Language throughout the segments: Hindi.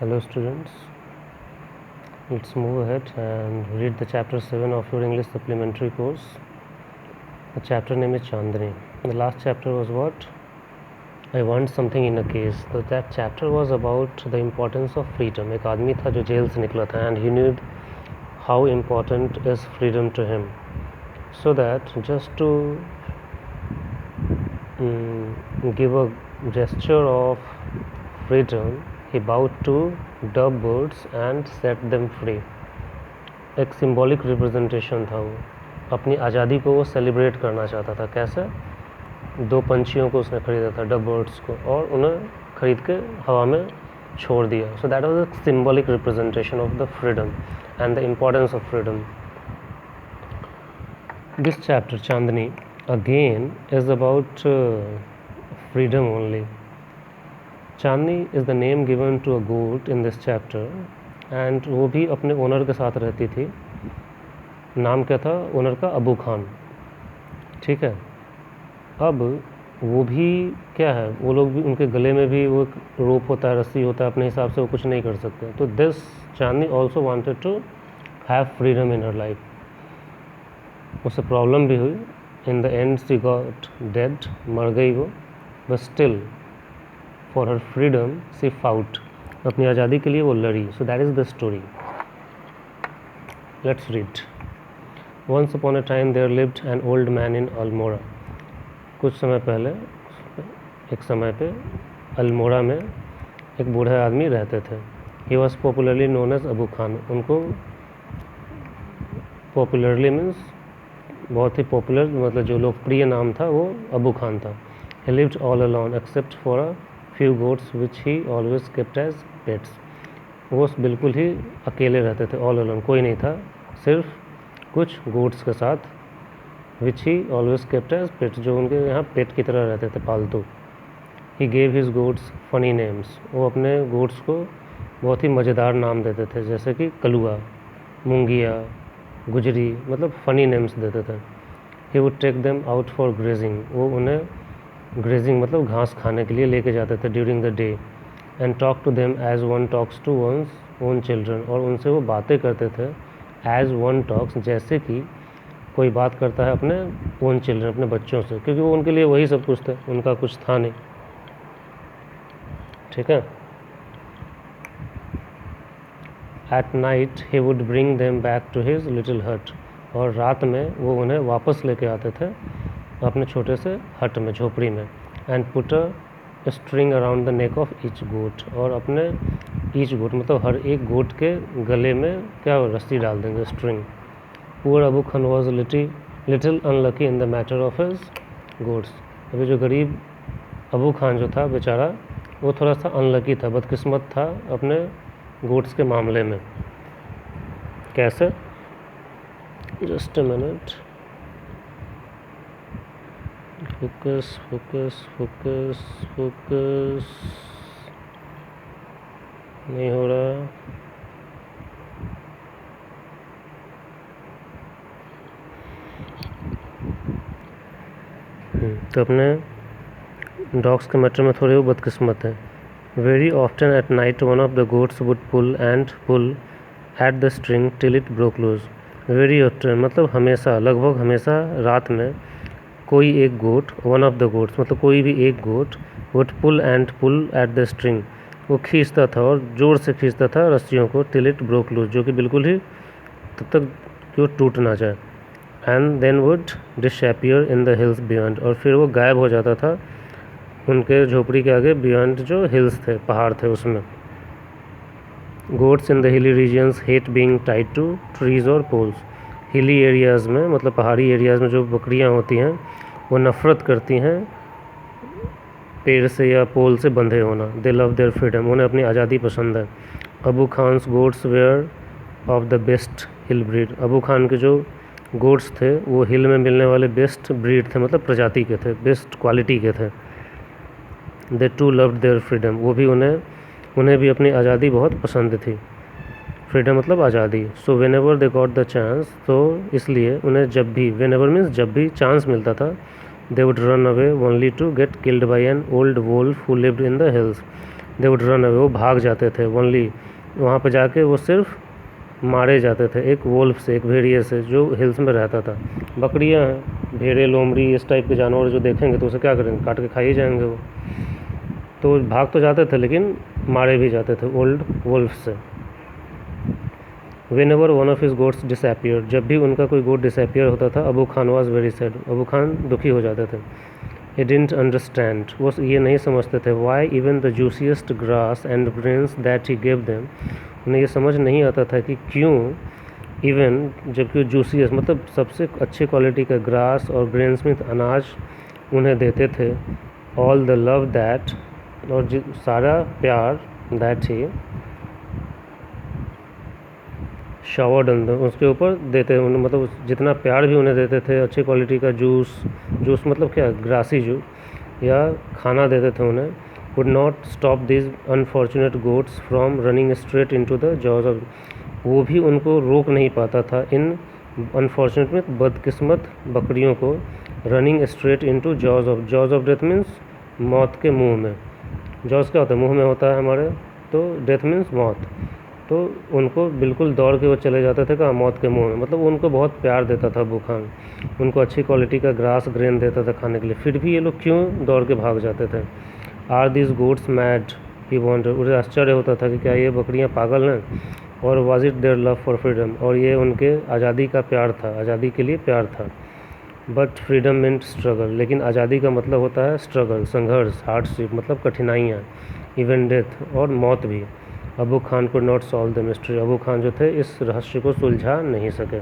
Hello students, let's move ahead and read the chapter 7 of your English supplementary course. The chapter name is Chandni. The last chapter was what? I want something in a case. So that chapter was about the importance of freedom. एक आदमी था जो जेल से निकला था and he knew how important is freedom to him. So that just to give a gesture of freedom, he bowed to dove birds and set them free. एक सिंबॉलिक रिप्रेजेंटेशन था वो. अपनी आज़ादी को वो सेलिब्रेट करना चाहता था. कैसे? 2 पंछियों को उसने खरीदा था, डव बर्ड्स को, और उन्हें खरीद के हवा में छोड़ दिया. So that was a symbolic representation of the freedom and the importance of freedom. This chapter Chandni again is about freedom only. Chandni is the name given to a goat in this chapter and वो भी अपने ओनर के साथ रहती थी. नाम क्या था ओनर का? अबू खान. ठीक है. अब वो भी क्या है, वो लोग भी, उनके गले में भी वो रोप होता है, रस्सी होता है, अपने हिसाब से वो कुछ नहीं कर सकते. तो this Chandni also wanted to have freedom in her life. उससे प्रॉब्लम भी हुई. In the end she got dead, मर गई वो. But still for her freedom she fought. अपनी आज़ादी के लिए वो लड़ी. So that is the story. Let's read. Once upon a time there lived an old man in Almora. कुछ समय पहले, एक समय पे अल्मोड़ा में एक बूढ़े आदमी रहते थे. He was popularly known as Abu Khan. उनको पॉपुलरली मीन्स बहुत ही पॉपुलर, मतलब जो लोकप्रिय नाम था वो अबू खान था. He lived all alone except for a few goats which he always kept as pets. वो बिल्कुल ही अकेले रहते थे, ऑल अलोन, कोई नहीं था, सिर्फ कुछ गोट्स के साथ. Which he always kept as pets, जो उनके यहाँ पेट की तरह रहते थे, पालतू. He gave his goats funny names. वो अपने गोट्स को बहुत ही मज़ेदार नाम देते थे, जैसे कि कलुआ, मुंगिया, गुजरी, मतलब फ़नी नेम्स देते थे. He would take them out for grazing. वो उन्हें ग्रेजिंग मतलब घास खाने के लिए लेके जाते थे during the day. And talk to them as one talks to one's own children. और उनसे वो बातें करते थे एज वन टॉक्स, जैसे कि कोई बात करता है अपने ओन चिल्ड्रन, अपने बच्चों से, क्योंकि वो उनके लिए वही सब कुछ थे, उनका कुछ था नहीं. ठीक है. At night he would bring them back to his little hut. और रात में वो उन्हें वापस लेके आते थे अपने छोटे से हट में, झोपड़ी में. And put a string around the neck of each goat. और अपने ईच गोट मतलब हर एक गोट के गले में क्या रस्सी डाल देंगे, string. Poor Abu Khan was little unlucky in the matter of his goats. अभी जो गरीब अबू खान जो था बेचारा, वो थोड़ा सा अनलकी था, बदकिस्मत था अपने गोट्स के मामले में. कैसे? Just a minute. Focus focus focus focus नहीं हो रहा. तो अपने डॉग्स के मैटर में थोड़े वो बदकिस्मत है. Very often at night one of the goats would pull at the string till it broke loose. Very often मतलब हमेशा, लगभग हमेशा रात में कोई एक गोट, one of the goats मतलब कोई भी एक गोट would pull at the string. वो खींचता था और ज़ोर से खींचता था रस्सियों को, till it broke loose, जो कि बिल्कुल ही तब तक कि वो टूट ना जाए. And then would disappear in the hills beyond. और फिर वो गायब हो जाता था उनके झोपड़ी के आगे, बियॉन्ड जो हिल्स थे, पहाड़ थे उसमें. Goats in the hilly regions hate being tied to trees और पोल्स. हिली एरियाज़ में मतलब पहाड़ी एरियाज़ में जो बकरियां होती हैं वो नफ़रत करती हैं पेड़ से या पोल से बंधे होना. They love their freedom. उन्हें अपनी आज़ादी पसंद है. Abu Khan's goats were of the best hill breed. Abu Khan के जो गोट्स थे वो हिल में मिलने वाले बेस्ट ब्रीड थे, मतलब प्रजाति के थे, बेस्ट क्वालिटी के थे. दे टू लव्ड देयर फ्रीडम. वो भी उन्हें भी अपनी आज़ादी बहुत पसंद थी. फ्रीडम मतलब आज़ादी. So when ever they got the chance, तो इसलिए उन्हें जब भी, वेन एवर मीन्स जब भी चांस मिलता था, they would run away only to get killed by an old wolf who lived in the hills. They would run away, वो भाग जाते थे। ओनली वहाँ पे जाके वो सिर्फ मारे जाते थे एक वोल्फ से, एक भेड़िए से जो हिल्स में रहता था। बकरियाँ हैं, भेड़े, लोमड़ी, इस टाइप के जानवर जो देखेंगे तो उसे क्या करेंगे, काट के खा ही जाएंगे वो। तो भाग तो जाते थे लेकिन मारे भी जाते थे ओल्ड वोल्फ से। When ever one of his goats disappear, जब भी उनका कोई गोट डिसअपियर होता था, Abu Khan was very sad, Abu Khan दुखी हो जाते थे। He didn't understand, वो ये नहीं समझते थे, why even the juiciest grass and grains that he gave them, उन्हें ये समझ नहीं आता था कि क्यों इवन, जबकि जूसीएस्ट मतलब सबसे अच्छी क्वालिटी का ग्रास और ग्रेन्स में अनाज उन्हें देते थे, ऑल द लव दैट, और सारा प्यार, दैट ही शावर्ड उसके ऊपर देते उन्हें, मतलब जितना प्यार भी उन्हें देते थे, अच्छी क्वालिटी का जूस मतलब क्या, ग्रासी जूस या खाना देते थे उन्हें, would not stop this unfortunate goats from running straight into the jaws of, वो भी उनको रोक नहीं पाता था इन अनफॉर्चुनेट में बदकिस्मत बकरियों को, running straight into jaws of death means मौत के मुंह में। जॉज क्या होता है, मुंह में होता है हमारे, तो डेथ मीन्स मौत, तो उनको बिल्कुल दौड़ के वो चले जाते थे कहाँ, मौत के मुंह में। मतलब उनको बहुत प्यार देता था अबू खान, उनको अच्छी क्वालिटी का ग्रास ग्रेन देता था खाने के लिए, फिर भी ये लोग क्यों दौड़ के भाग जाते थे। Are this goats mad, he wanted, उसे आश्चर्य होता था कि क्या ये बकरियाँ पागल हैं, और was it their love for freedom, और ये उनके आज़ादी का प्यार था, आज़ादी के लिए प्यार था। बट फ्रीडम मीन्ट स्ट्रगल, लेकिन आज़ादी का मतलब होता है स्ट्रगल, संघर्ष, हार्डशिप मतलब कठिनाइयाँ, इवन डेथ और मौत भी। अबू खान को not solve the mystery, Abu Khan जो थे इस रहस्य को सुलझा नहीं सके।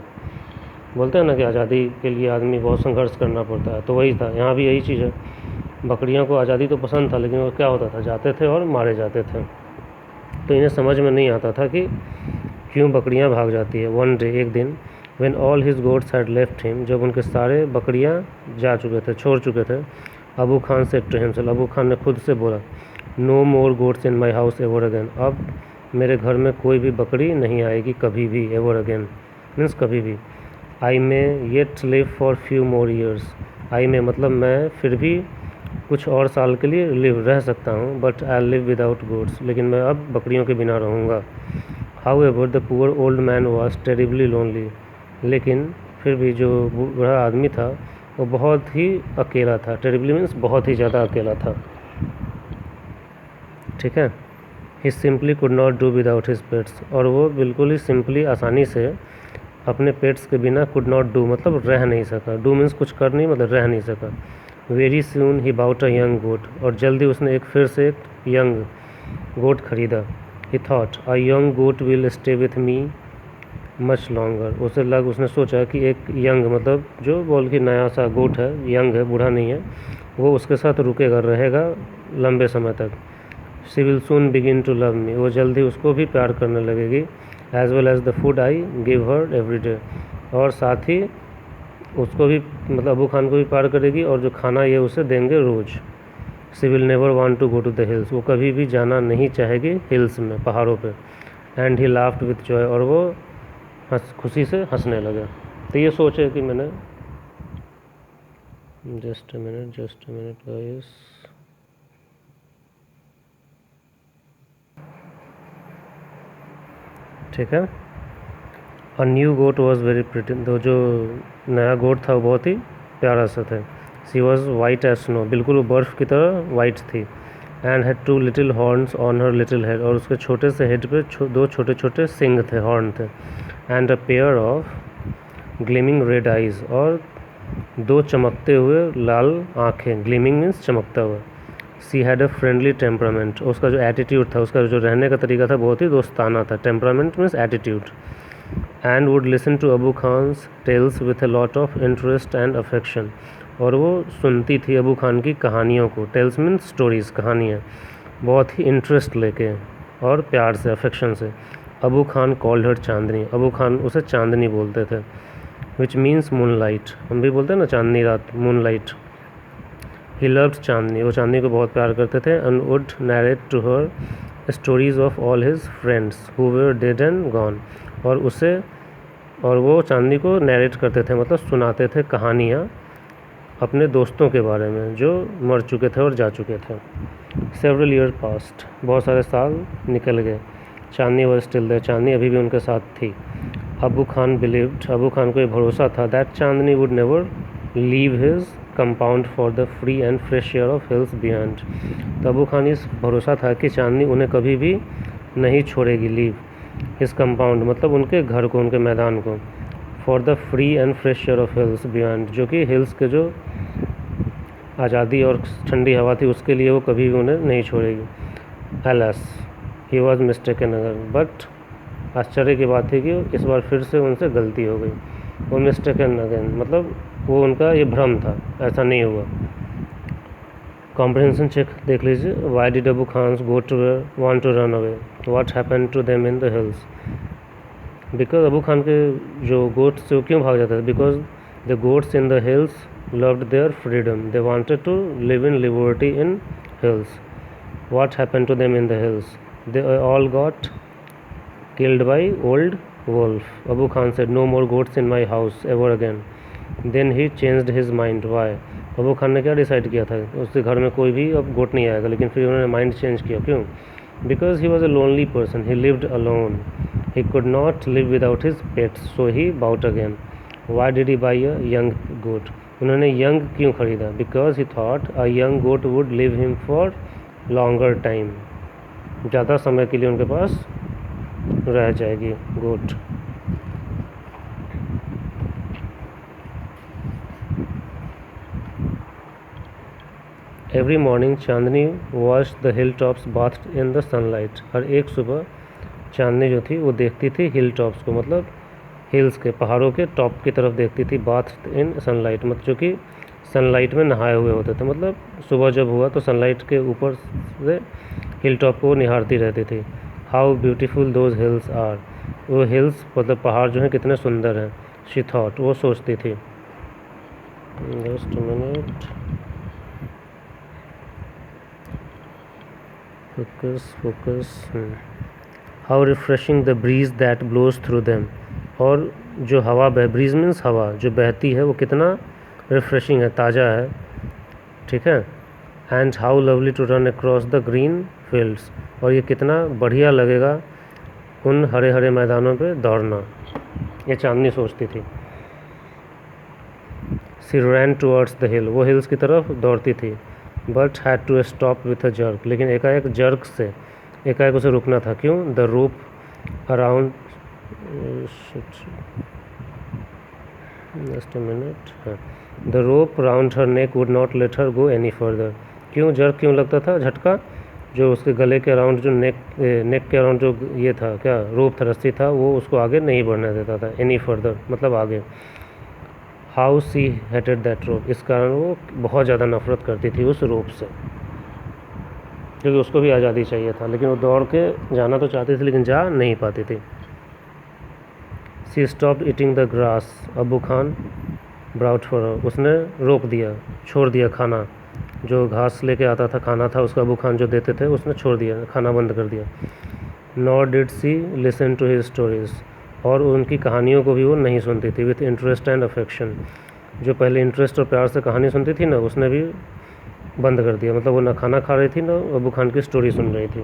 बोलते हैं ना कि आज़ादी के लिए आदमी बहुत संघर्ष करना पड़ता है, तो वही था, यहाँ भी यही चीज़ है। बकरियों को आज़ादी तो पसंद था, लेकिन वो क्या होता था, जाते थे और मारे जाते थे। तो इन्हें समझ में नहीं आता था कि क्यों बकरियाँ भाग जाती है। वन डे, एक दिन, when all his goats had left him, जब उनके सारे बकरियाँ जा चुके थे, छोड़ चुके थे, Abu Khan said to himself, Abu Khan ने खुद से बोला, no more goats in my house ever again, अब मेरे घर में कोई भी बकरी नहीं आएगी कभी भी, एवर अगेन मीन्स कभी भी। I may yet live for few more years, I may मतलब मैं फिर भी कुछ और साल के लिए रह सकता हूँ, but I live without goats, लेकिन मैं अब बकरियों के बिना रहूँगा। How ever the poor old man was terribly lonely, लेकिन फिर भी जो बूढ़ा आदमी था वो बहुत ही अकेला था, टेरिबली मीन्स बहुत ही ज़्यादा अकेला था, ठीक है। He simply could not do without his pets, और वो बिल्कुल ही सिंपली आसानी से अपने पेट्स के बिना कुड नॉट डू मतलब रह नहीं सका, डू मीन्स कुछ कर नहीं मतलब रह नहीं सका। Very soon he bought a young goat, और जल्दी उसने फिर से एक यंग गोट खरीदा। He thought a young goat will stay with me much longer, उसने सोचा कि एक यंग मतलब जो बोल कि नया सा गोट है, यंग है, बूढ़ा नहीं है, वो उसके साथ रुकेगा, रहेगा लंबे समय तक। She will soon begin to love me, वो जल्दी उसको भी प्यार करने लगेगी, as well as the food I give her every day, और साथ ही उसको भी मतलब अबू खान को भी प्यार करेगी, और जो खाना ये उसे देंगे रोज़। She will never want to go to the hills, वो कभी भी जाना नहीं चाहेगी हिल्स में, पहाड़ों पे। And he laughed with Joy, और वो खुशी से हंसने लगा। तो ये सोच है कि मैंने जस्ट अ मिनट गाइस, ठीक है। A new goat was very pretty, तो जो नया गोट था वो बहुत ही प्यारा सा था। She was white as snow, बिल्कुल वो बर्फ़ की तरह वाइट थी। And had two little horns on her little head, और उसके छोटे से हेड पे दो छोटे छोटे सिंग थे, हॉर्न थे। And a pair of gleaming red eyes, और दो चमकते हुए लाल आँखें, ग्लीमिंग मीन्स चमकता हुआ। She had a friendly temperament, उसका जो एटीट्यूड था, उसका जो रहने का तरीका था बहुत ही दोस्ताना था, temperament means attitude. And would listen to Abu Khan's tales with a lot of interest and affection, और वो सुनती थी अबू खान की कहानियों को, टेल्स मीन्स स्टोरीज़, कहानियाँ, बहुत ही इंटरेस्ट लेके और प्यार से, अफेक्शन से। अबू खान कॉल्ड हर चांदनी, अबू खान उसे चांदनी बोलते थे, विच मीन्स मूनलाइट, हम भी बोलते हैं ना चांदनी रात, मूनलाइट। ही लव्ड चांदनी, वो चांदनी को बहुत प्यार करते थे। And would narrate to her stories of all his friends who were dead and gone, और वो चांदनी को नरेट करते थे मतलब सुनाते थे कहानियाँ अपने दोस्तों के बारे में जो मर चुके थे और जा चुके थे। सेवरल ईयर पास्ट, बहुत सारे साल निकल गए। चांदनी वॉज स्टिल देयर, चांदनी अभी भी उनके साथ थी। अबू खान बिलीव्ड, अबू खान को ये भरोसा था that Chandni would never leave his compound for the free and fresh air of hills beyond. तो अबू खान इस भरोसा था कि चांदनी उन्हें कभी भी नहीं छोड़ेगी। लीव हिज कंपाउंड मतलब उनके घर को, उनके मैदान को। For the free and fresh air of hills beyond, जो कि हिल्स के जो आज़ादी और ठंडी हवा थी उसके लिए वो कभी भी उन्हें नहीं छोड़ेगी। एलस ही वॉज मिस्टेकन अगर, बट आश्चर्य की बात थी कि इस बार फिर से उनसे गलती हो गई। वो मिस्टेकन अगेन मतलब वो उनका ये भ्रम था, ऐसा नहीं हुआ। कॉम्प्रिहेंशन चेक देख लीजिए। Why did Abu Khan's go to want to run away, what happened to them in the hills. Because Abu Khan के जो गोट्स वो क्यों भाग जाते थे, because the goats in the hills loved their freedom, they wanted to live in liberty in hills. What happened to them in the hills? They all got killed by old wolf. Abu Khan said, no more goats in my house ever again. Then he changed his mind. Why? Abu Khan ने क्या डिसाइड किया था, उसके घर में कोई भी अब गोट नहीं आएगा, लेकिन फिर उन्होंने माइंड चेंज किया। क्यों? Because he was a lonely person, he lived alone, he could not live without his pets, so he bought again. Why did he buy a young goat, उन्होंने यंग क्यों ख़रीदा? Because he thought a young goat would live him for longer time, ज़्यादा समय के लिए उनके पास रह जाएगी goat. Every morning Chandni watch the hilltops bathed in the sunlight, हर एक सुबह चांदनी जो थी वो देखती थी हिल टॉप्स को, मतलब हिल्स के, पहाड़ों के टॉप की तरफ देखती थी। बाथ इन सनलाइट मतलब जो कि सनलाइट में नहाए हुए होते थे, मतलब सुबह जब हुआ तो सनलाइट के ऊपर से हिल टॉप को निहारती रहती थी। How beautiful those hills are, वो हिल्स मतलब पहाड़ जो हैं कितने सुंदर हैं। शी थॉट, वो सोचती थी। Just a minute, focus focus. How refreshing the breeze that blows through them, और जो हवा ब्रीज मीन्स हवा जो बहती है वो कितना रिफ्रेशिंग है, ताज़ा है, ठीक है। And how lovely to run across the green fields, और ये कितना बढ़िया लगेगा उन हरे हरे मैदानों पे दौड़ना, ये चांदनी सोचती थी। सी रैन टूवर्ड्स द हिल, वो हिल्स की तरफ दौड़ती थी। But had to stop with a jerk, लेकिन एकाएक जर्क से एकाएक उसे रुकना था। क्यों? The rope around, just a minute, the rope round her neck would not let her go any further. क्यों जर्क क्यों लगता था, झटका? जो उसके गले के अराउंड जो नेक के अराउंड जो ये था, क्या रोप था, रस्सी था, वो उसको आगे नहीं बढ़ने देता था। एनी फर्दर मतलब आगे। हाउ सी हेटेड दैट रोप, इस कारण वो बहुत ज़्यादा नफरत करती थी उस रोप से, क्योंकि उसको भी आज़ादी चाहिए था, लेकिन वो दौड़ के जाना तो चाहती थी लेकिन जा नहीं पाती थी। She stopped eating the grass, Abu Khan brought for her, उसने रोक दिया, छोड़ दिया खाना, जो घास लेके आता था खाना था उसका अबू खान जो देते थे उसने छोड़ दिया, खाना बंद कर दिया। Nor did she listen to his stories, और उनकी कहानियों को भी वो नहीं सुनती थी। विथ इंटरेस्ट एंड अफेक्शन, जो पहले इंटरेस्ट और प्यार से कहानी सुनती थी ना, उसने भी बंद कर दिया, मतलब वो ना खाना खा रही थी ना अबू खान की स्टोरी सुन रही थी।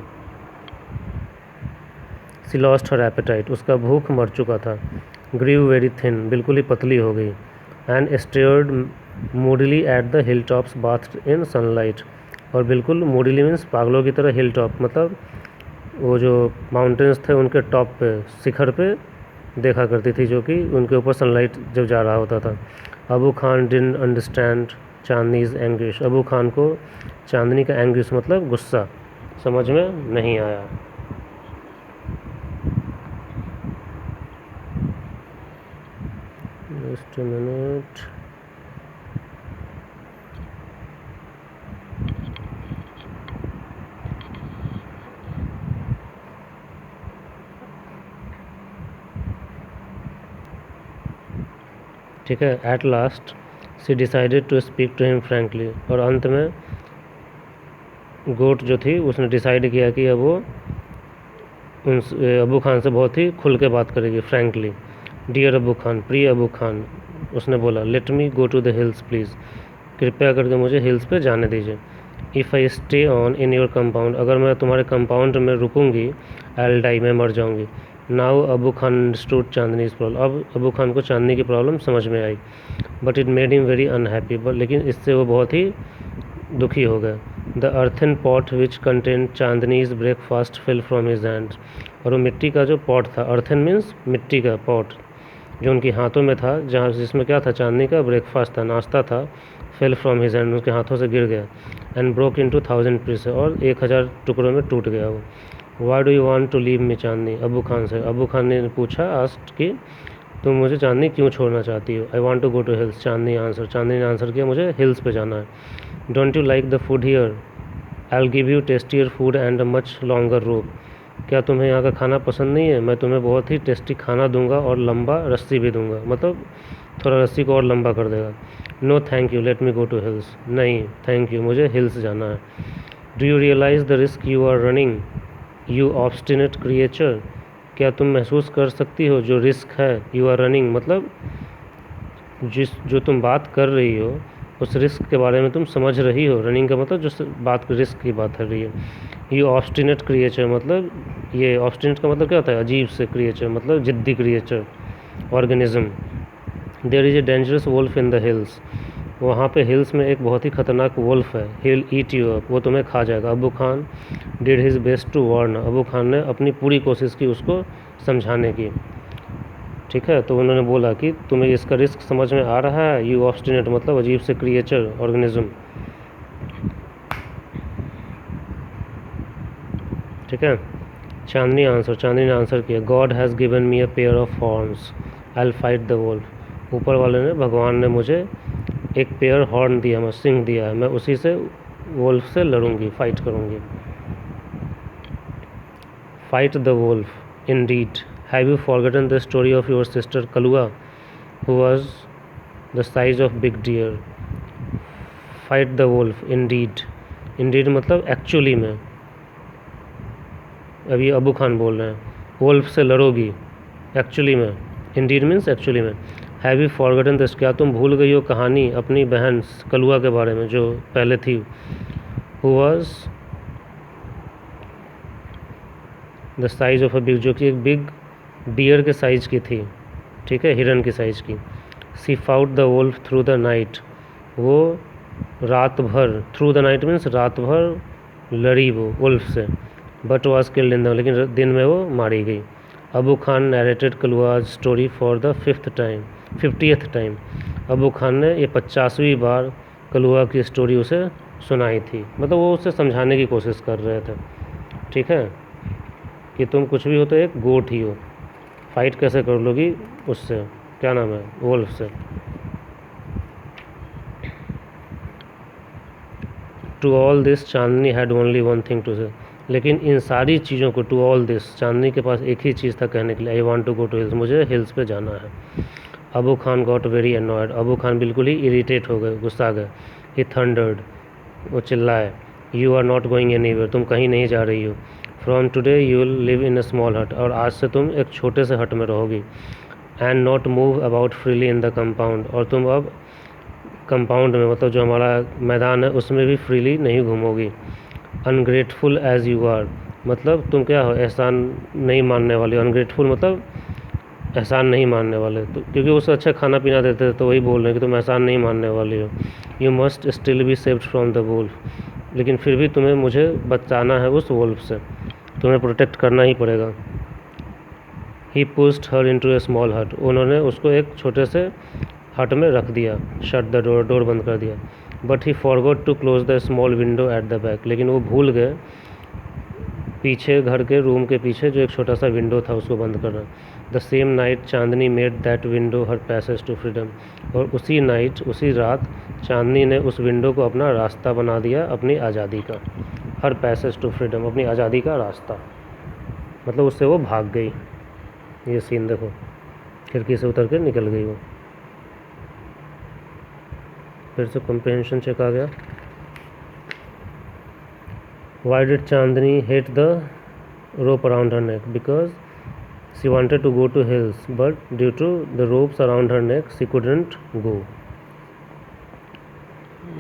सी लॉस्ट हर एपेटाइट, उसका भूख मर चुका था। ग्रीव वेरी थिन, बिल्कुल ही पतली हो गई। And stared moodily at the hilltops bathed in sunlight, और बिल्कुल मूडली मीन्स पागलों की तरह हिल टॉप मतलब वो जो माउंटेन्स थे उनके टॉप पे, शिखर पे देखा करती थी, जो कि उनके ऊपर सनलाइट जब जा रहा होता था। Abu Khan didn't understand Chandni's anguish, Abu Khan को चांदनी का एंग्विश मतलब गुस्सा समझ में नहीं आया। जस्ट अ मिनट, ठीक है। At last she decided to speak to him frankly, और अंत में गोट जो थी उसने डिसाइड किया कि अब वो उन अबू खान से बहुत ही खुल के बात करेगी, फ्रैंकली। डियर अबू खान, प्रिय अबू खान, उसने बोला, let me go to the hills please, कृपया करके मुझे हिल्स पे जाने दीजिए। If I stay on in your compound, अगर मैं तुम्हारे कंपाउंड में रुकूंगी, आई डाई, मैं मर जाऊंगी। Now Abu Khan understood Chandni's problem, अब अबू खान को चांदनी की प्रॉब्लम समझ में आई। But it made him very unhappy, but लेकिन इससे वो बहुत ही दुखी हो गए। The earthen pot which contain Chandni's breakfast fill from his hands, और वो मिट्टी का जो पॉट था, अर्थन मीन्स मिट्टी का पॉट, जो उनके हाथों में था, जहाँ जिसमें क्या था, चांदनी का ब्रेकफास्ट था, नाश्ता था, फेल फ्रॉम हिज हैंड, उसके हाथों से गिर गया। एंड ब्रोक इन 1000 पीस, और 1000 टुकड़ों में टूट गया वो। Why do you want to leave me Chandni, Abu Khan से, अबू खान ने पूछा, आस्ट कि तुम मुझे चांदनी क्यों छोड़ना चाहती हो। I want to go to hills, Chandni answer, Chandni ने आंसर किया, मुझे हिल्स पे जाना है। Don't you like the food here, I will give you tastier food and a much longer rope, क्या तुम्हें यहाँ का खाना पसंद नहीं है, मैं तुम्हें बहुत ही टेस्टी खाना दूंगा और लंबा रस्सी भी दूंगा, मतलब थोड़ा रस्सी को और लंबा कर देगा। No thank you, let me go to hills, नहीं थैंक यू, मुझे हिल्स जाना है। Do you realise the risk you are running, you obstinate creature, क्या तुम महसूस कर सकती हो जो रिस्क है, यू आर रनिंग मतलब जो तुम बात कर रही हो उस रिस्क के बारे में तुम समझ रही हो, रनिंग का मतलब जो बात रिस्क की बात कर रही है। ये ऑब्स्टिनेट क्रिएचर, मतलब ये ऑब्स्टिनेट का मतलब क्या होता है, अजीब से, क्रिएचर मतलब जिद्दी creature, organism. There is a dangerous wolf in the hills, वहाँ पे हिल्स में एक बहुत ही ख़तरनाक वुल्फ है, हिल ईट यू अप, वो तुम्हें खा जाएगा। Abu Khan did his best to warn, Abu Khan ने अपनी पूरी कोशिश की उसको समझाने की, ठीक है। तो उन्होंने बोला कि तुम्हें इसका रिस्क समझ में आ रहा है, यू ऑब्स्टिनेट मतलब अजीब से क्रिएचर, ऑर्गेनिज्म, ठीक है। चांदनी आंसर, चांदनी ने आंसर किया, God has given me a pair of horns, I will fight the wolf, ऊपर वाले ने, भगवान ने मुझे एक पेयर हॉर्न दिया, मैं सिंह दिया है, मैं उसी से वुल्फ से लड़ूंगी, फाइट करूंगी। Fight the wolf indeed, have you forgotten the story of your sister Kalua who was the size of big deer. Fight the wolf indeed, indeed मतलब एक्चुअली में, अभी अबू खान बोल रहे हैं, वुल्फ से लड़ोगी एक्चुअली में, इंडीड मीन्स एक्चुअली में। हैव यू फॉरगेटन दिस, क्या तुम भूल गई हो कहानी अपनी बहन कलुआ के बारे में जो पहले थी, who was the size of a big, जो कि एक बिग डियर के साइज़ की थी, ठीक है, हिरन की साइज़ की। She fought the wolf through the night, वो रात भर, थ्रू द नाइट मीन्स रात भर लड़ी वो वुल्फ से, but was killed in the, लेकिन दिन में वो मारी गई। Abu Khan narrated Kalua's story for the 50th time, Abu Khan ने ये 50वीं बार कलुआ की स्टोरी उसे सुनाई थी, मतलब वो उसे समझाने की कोशिश कर रहे थे, ठीक है, कि तुम कुछ भी हो तो एक गोट ही हो, फाइट कैसे कर लोगी उससे, क्या नाम है, वुल्फ से। To all this Chandni had only one thing to say, लेकिन इन सारी चीज़ों को, टू ऑल दिस, चांदनी के पास एक ही चीज़ था कहने के लिए, I want to go to hills, मुझे हिल्स पे जाना है। Abu Khan got very annoyed, Abu Khan बिल्कुल ही इरीटेट हो गए, गुस्सा गए। ही थंडर्ड, वो चिल्लाए, you are not going anywhere, तुम कहीं नहीं जा रही हो। From today you will live in a small hut, और आज से तुम एक छोटे से हट में रहोगी। And not move about freely in the compound, और तुम अब कंपाउंड में, मतलब जो हमारा मैदान है उसमें भी फ्रीली नहीं घूमोगी। अनग्रेटफुल एज़ यू आर, मतलब तुम क्या हो, एहसान नहीं मानने वाले, अनग्रेटफुल मतलब एहसान नहीं मानने वाले, तो क्योंकि उससे अच्छा खाना पीना देते थे तो वही बोल रहे हैं कि तुम एहसान नहीं मानने वाली हो। You must still be saved from the wolf, लेकिन फिर भी तुम्हें मुझे बचाना है उस वुल्फ से, तुम्हें प्रोटेक्ट करना ही पड़ेगा। ही पुश्ड हर इनटू ए स्मॉल हट, उन्होंने उसको एक छोटे से हट में रख दिया, शट द डोर, डोर बंद कर दिया। But he forgot to close the small window at the back, लेकिन वो भूल गए पीछे, घर के रूम के पीछे जो एक छोटा सा विंडो था उसको बंद करना। The same night Chandni made that window her passage to freedom, और उसी नाइट, उसी रात चांदनी ने उस विंडो को अपना रास्ता बना दिया अपनी आज़ादी का। हर पैसेज टू फ्रीडम, अपनी आज़ादी का रास्ता, मतलब उससे वो भाग गई। ये सीन देखो, खिड़की से उतर के निकल गई वो। फिर से कॉम्प्रिहेंशन चेक आ गया। Why did Chandni hate the rope around her neck? Because she wanted to go to hills, but due to the ropes around her neck, she couldn't go.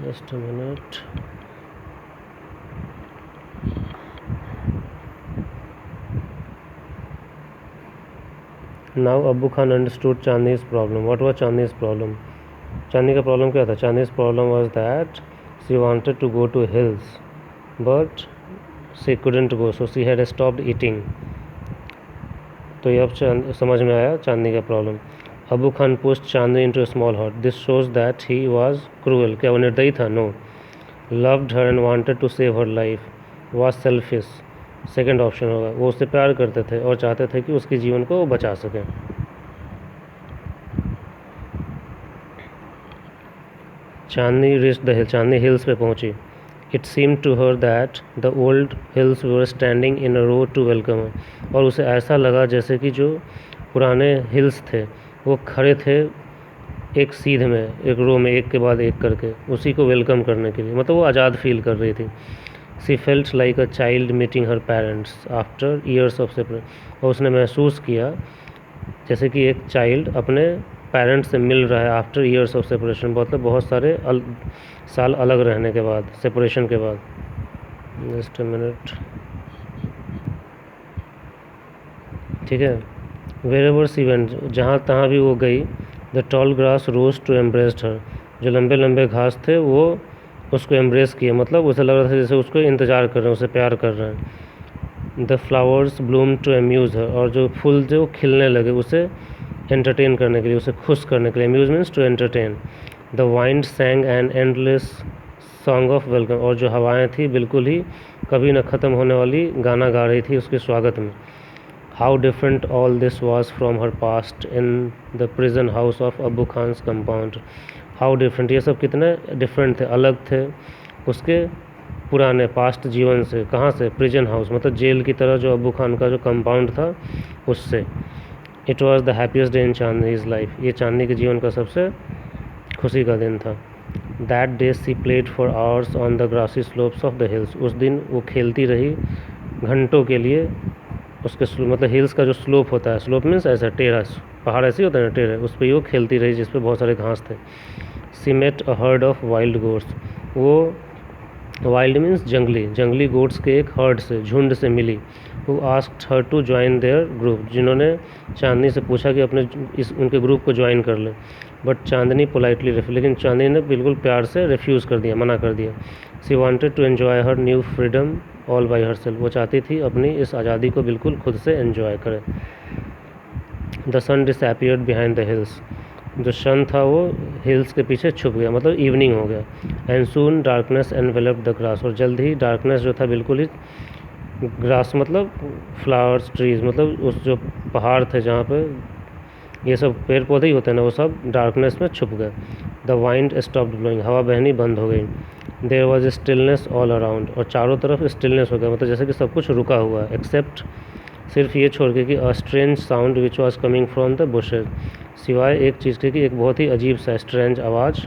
Just a minute. Now Abu Khan understood Chandni's problem. What was Chandni's problem? चांदनी का प्रॉब्लम क्या था? चांदनी's problem was that she wanted to go to hills, but she couldn't go, so she had stopped eating. तो ये अब समझ में आया चांदनी का problem. Abu Khan pushed Chandni into a small hut. This shows that he was cruel. क्या वो निर्दयी था? No. Loved her and wanted to save her life. Was selfish. Second option होगा. वो उससे प्यार करते थे और चाहते थे कि उसके जीवन को वो बचा सकें. चांदनी reached the hill. Chandni hills पे पहुंची. It seemed to her that the old hills were standing in a row to welcome her. और उसे ऐसा लगा जैसे कि जो पुराने हिल्स थे वो खड़े थे एक सीध में, एक रो में, एक के बाद एक करके, उसी को वेलकम करने के लिए. मतलब वो आज़ाद फील कर रही थी. She felt like a child meeting her parents after years of separation. और उसने महसूस किया जैसे कि एक चाइल्ड अपने पेरेंट्स से मिल रहा है आफ्टर ईयर्स ऑफ सेपरेशन. मतलब बहुत सारे साल अलग रहने के बाद, सेपरेशन के बाद. Just a minute. ठीक है. वेर एवर सी वेंट, जहाँ तहाँ भी वो गई, the tall grass rose to embraced her. जो लंबे लंबे घास थे वो उसको एम्ब्रेस किए. मतलब उसे लग रहा था जैसे उसको इंतज़ार कर रहे हैं, उसे प्यार कर रहे हैं. The flowers bloom to amuse her. और जो फूल जो खिलने लगे उसे एंटरटेन करने के लिए, उसे खुश करने के लिए. Amuse means to entertain. The wind sang an endless song of welcome. और जो हवाएं थी बिल्कुल ही कभी न ख़त्म होने वाली गाना गा रही थी उसके स्वागत में. How different all this was from her past in the prison house of Abu Khan's compound. How different, ये सब कितने डिफरेंट थे, अलग थे उसके पुराने पास्ट जीवन से. कहाँ से? प्रिजन हाउस मतलब जेल की तरह जो अबू खान का जो कंपाउंड था उससे. It was the happiest day in Chandni's life. ये चांदनी के जीवन का सबसे खुशी का दिन था. That day she played for hours on the grassy slopes of the hills. उस दिन वो खेलती रही घंटों के लिए उसके मतलब हिल्स का जो स्लोप होता है, स्लोप मीन्स ऐसा टेढ़ा पहाड़ ऐसे ही होता है ना, टेढ़ा, उस पर वो खेलती रही जिस पे बहुत सारे घास थे. She met a herd of wild goats. वो वाइल्ड मीन्स जंगली, जंगली गोट्स के एक हर्ड से, झुंड से मिली. वो asked her to join their group. जिन्होंने चांदनी से पूछा कि अपने उनके ग्रुप को ज्वाइन कर ले. But Chandni politely refuse. लेकिन चांदनी ने बिल्कुल प्यार से रिफ्यूज़ कर दिया, मना कर दिया. She wanted to enjoy her new freedom all by herself. वो चाहती थी अपनी इस आज़ादी को बिल्कुल खुद से एन्जॉय करे. The sun disappeared behind the hills. जो सन था वो हिल्स के पीछे छुप गया, मतलब इवनिंग हो गया. And soon darkness enveloped the grass. और जल्द ही डार्कनेस जो था बिल्कुल ही, ग्रास मतलब फ्लावर्स, ट्रीज मतलब उस जो पहाड़ थे जहाँ पे ये सब पेड़ पौधे ही होते हैं ना, वो सब डार्कनेस में छुप गए. The wind stopped blowing. हवा बहनी बंद हो गई. There was stillness all around. और चारों तरफ स्टिलनेस हो गया, मतलब जैसे कि सब कुछ रुका हुआ है, एक्सेप्ट सिर्फ ये छोड़ के कि a strange sound which was coming from the bushes. सिवाय एक चीज़ के कि एक बहुत ही अजीब सा स्ट्रेंज आवाज़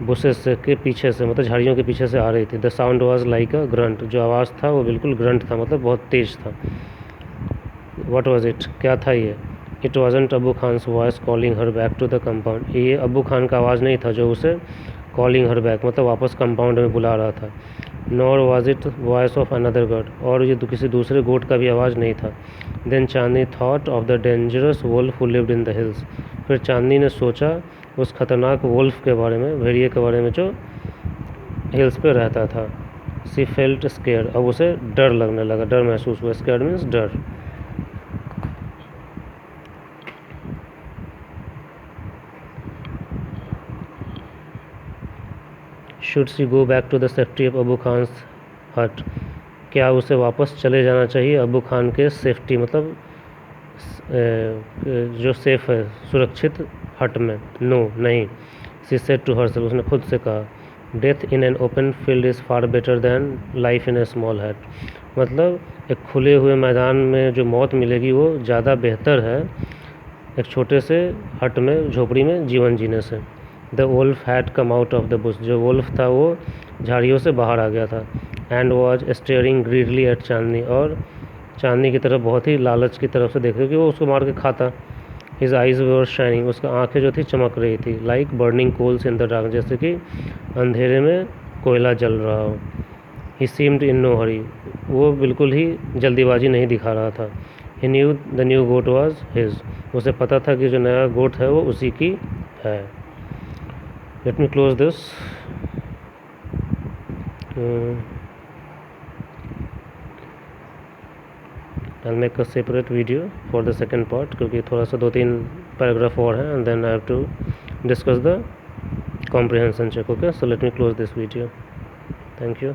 बुशेज से के पीछे से, मतलब झाड़ियों के पीछे से आ रही थी. The sound was like a grunt. जो आवाज़ था वो बिल्कुल ग्रंट था, मतलब बहुत तेज था. वट वॉज इट, क्या था ये? It wasn't Abu Khan's voice calling her back to the compound. ये अबू खान का आवाज़ नहीं था जो उसे कॉलिंग हर बैक मतलब वापस कंपाउंड में बुला रहा था. Nor was it voice of another God. और ये किसी दूसरे गोट का भी आवाज़ नहीं था. Then Chandni thought of the dangerous wolf who lived in the hills. फिर चांदनी ने सोचा उस खतरनाक वुल्फ के बारे में, भेड़िए के बारे में जो हिल्स पे रहता था. She felt scare. अब उसे डर लगने लगा, डर महसूस हुआ. स्केयर मीन्स डर. Should she go back to the safety of Abu Khan's hut. क्या उसे वापस चले जाना चाहिए अबू खान के सेफ्टी मतलब जो सेफ है, सुरक्षित हट में? नो, नहीं. She said to herself. उसने खुद से कहा, death in an open field is far better than life in a small hut. मतलब एक खुले हुए मैदान में जो मौत मिलेगी वो ज़्यादा बेहतर है एक छोटे से हट में, झोपड़ी में जीवन जीने से. The wolf had come out of the bush. जो वुल्फ था वो झाड़ियों से बाहर आ गया था. And was staring greedily at Chandni. और चांदनी की तरफ बहुत ही लालच की तरफ से देख रहे कि वो उसको मार के खाता. हिज आइज वर शाइनिंग, उसका आंखें जो थी चमक रही थी, like burning coals in the dark, जैसे कि अंधेरे में कोयला जल रहा हो। ही सीम्ड इन नो हरी, वो बिल्कुल ही जल्दीबाजी नहीं दिखा रहा था। He knew the new goat was his, उसे पता था कि जो नया गोट है वो उसी की है। Let me close this. I'll make a separate video for the second part, क्योंकि थोड़ा सा 2-3 पैराग्राफ और हैं, and then I have to discuss the comprehension check. Okay, so let me close this video. Thank you.